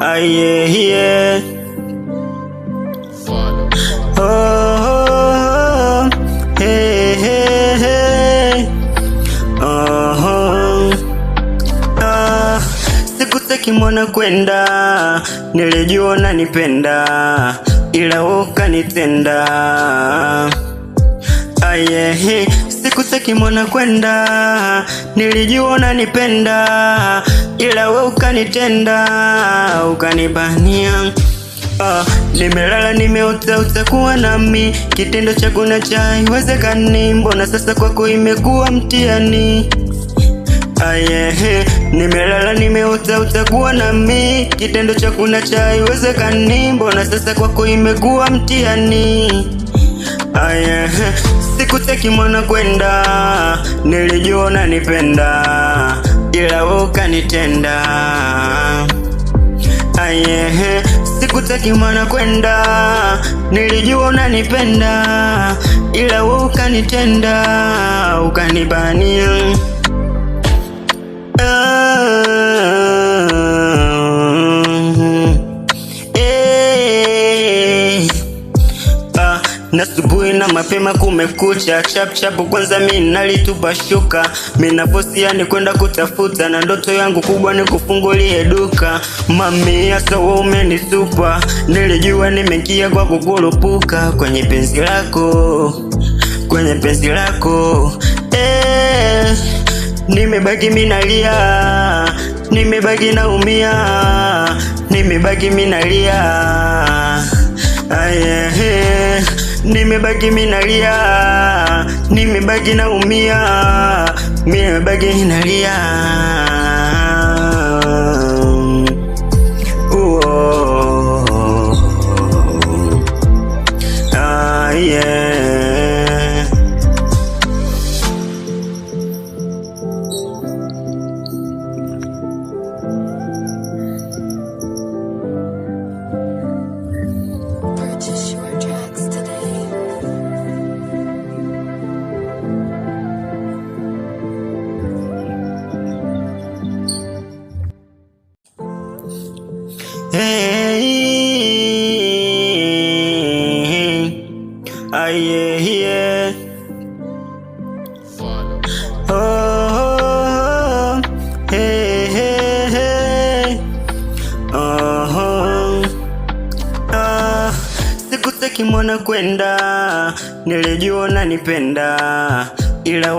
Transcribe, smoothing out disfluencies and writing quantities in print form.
Hey, yeah. Oh, hey. Oh, sikutaki mwana kwenda, nilijua unanipenda, ila ukanitenda. Sikutaki mwana kwenda, nilijua unanipenda, ila wewe ukanitenda, ukanibania. Nimelala nimeota utakuwa nami, kitendo chako na cha haiwezekani, mbona sasa kwako imekuwa mtihani? Nimelala nimeota utakuwa nami, kitendo chako na cha haiwezekani, mbona sasa kwako imekuwa mtihani? Sikutaki mwana kwenda, nilijua unanipenda, ila wewe ukanitenda. Sikutaki mwana kwenda, nilijua unanipenda, ila wewe ukanitenda, ukanibania. Nasubuhi na mapema kumekucha, chap kwanza mimi nalitupa shuka, mimi naposia ni kwenda kutafuta, na ndoto yangu kubwa ni kufungulie duka. Mami hasa wewe umenisupa, nilijua nimeingia kwa kukurupuka, kwenye penzi lako, nimebaki mimi nalia, nimebaki naumia, nimebaki mimi nalia. Nimebaki minalia, nimebaki naumia, nimebaki nalia. Purchase your tracks today. Hey, yeah. Oh, hey. Oh, sikutaki mwana kwenda, nilijua unanipenda, ila